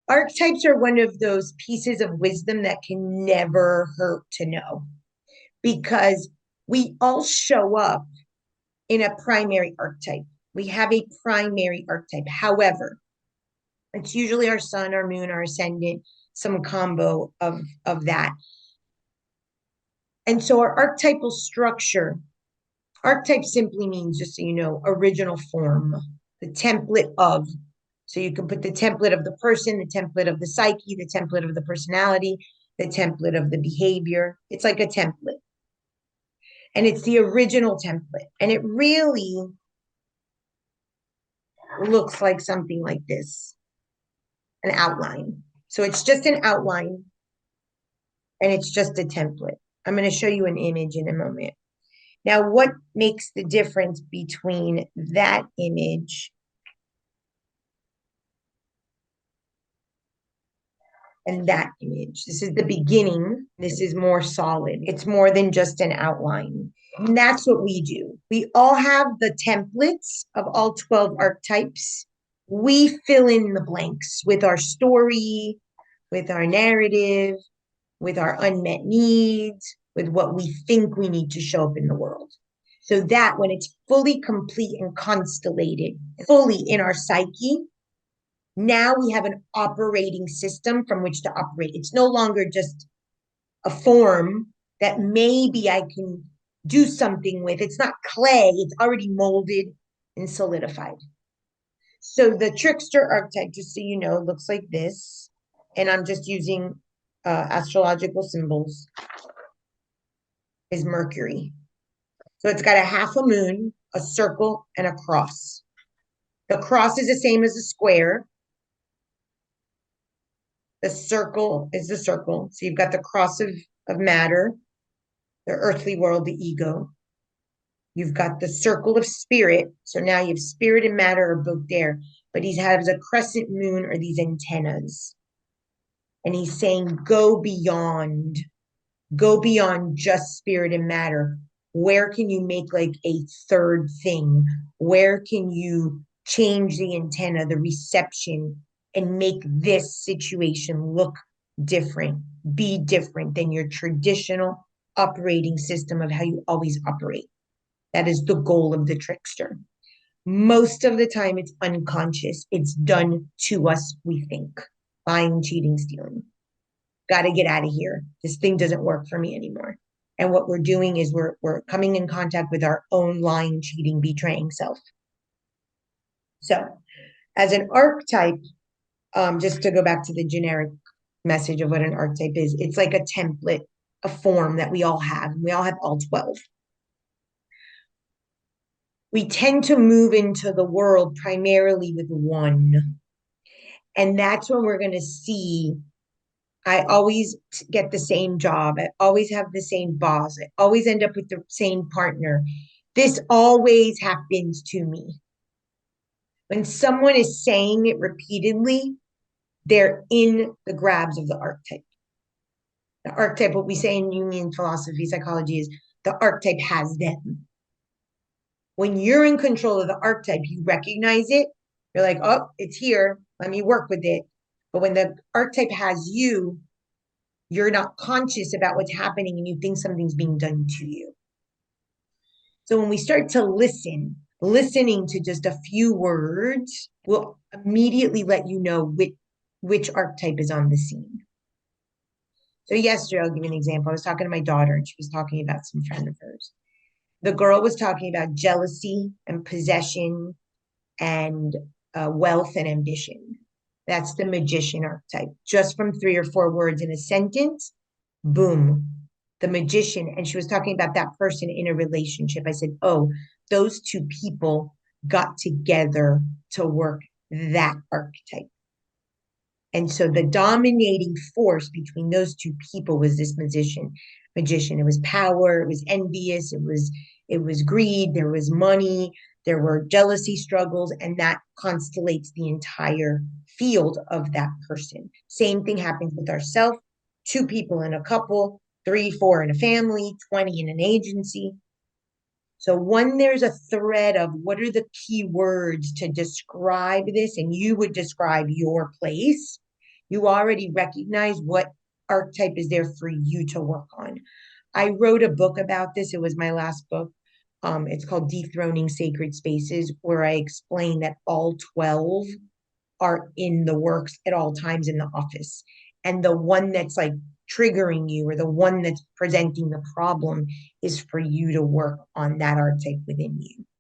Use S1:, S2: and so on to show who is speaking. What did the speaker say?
S1: Archetypes are one of those pieces of wisdom that can never hurt to know because we all show up in a primary archetype. We have a primary archetype. However, it's usually our sun, our moon, our ascendant, some combo of that. And so our archetypal structure, archetype simply means, just so you know, original form, the template of. So you can put the template of the person, the template of the psyche, the template of the personality, the template of the behavior. It's like a template. And it's the original template. And it really looks like something like this, an outline. So it's just an outline and it's just a template. I'm going to show you an image in a moment. Now, what makes the difference between that image and that image? This is the beginning. This is more solid. It's more than just an outline. And that's what we do. We all have the templates of all 12 archetypes. We fill in the blanks with our story, with our narrative, with our unmet needs, with what we think we need to show up in the world. So that when it's fully complete and constellated, fully in our psyche, now we have an operating system from which to operate. It's no longer just a form that maybe I can do something with. It's not clay, it's already molded and solidified. So the trickster archetype, just so you know, looks like this. And I'm just using astrological symbols, is Mercury. So it's got a half a moon, a circle, and a cross. The cross is the same as a square. The circle is the circle. So you've got the cross of matter, the earthly world, the ego. You've got the circle of spirit. So now you have spirit and matter are both there, but he has a crescent moon or these antennas. And he's saying, go beyond just spirit and matter. Where can you make like a third thing? Where can you change the antenna, the reception, and make this situation look different, be different than your traditional operating system of how you always operate? That is the goal of the trickster. Most of the time, it's unconscious. It's done to us, we think. Lying, cheating, stealing. Got to get out of here. This thing doesn't work for me anymore. And what we're doing is we're coming in contact with our own lying, cheating, betraying self. So, as an archetype, just to go back to the generic message of what an archetype is, it's like a template, a form that we all have. We all have all 12. We tend to move into the world primarily with one. And that's when we're going to see I always get the same job. I always have the same boss. I always end up with the same partner. This always happens to me. When someone is saying it repeatedly, they're in the grabs of the archetype. The archetype, what we say in Jungian philosophy, psychology, is the archetype has them. When you're in control of the archetype, you recognize it. You're like, oh, it's here. Let me work with it. But when the archetype has you, you're not conscious about what's happening and you think something's being done to you. So when we start to listening to just a few words will immediately let you know which archetype is on the scene. So yesterday, I'll give you an example. I was talking to my daughter and she was talking about some friend of hers. The girl was talking about jealousy and possession and wealth and ambition. That's the magician archetype. Just from 3 or 4 words in a sentence, boom, the magician. And she was talking about that person in a relationship. I said, oh, those two people got together to work that archetype. And so the dominating force between those two people was this magician. It was power, it was envious, it was greed, there was money, there were jealousy struggles, and that constellates the entire field of that person. Same thing happens with ourselves. 2 people in a couple, 3, 4 in a family, 20 in an agency. So when there's a thread of what are the key words to describe this, and you would describe your place, You already recognize what archetype is there for you to work on. I wrote a book about this. It was my last book. It's called Dethroning Sacred Spaces, where I explain that all 12 are in the works at all times in the office. And the one that's like triggering you or the one that's presenting the problem is for you to work on that archetype within you.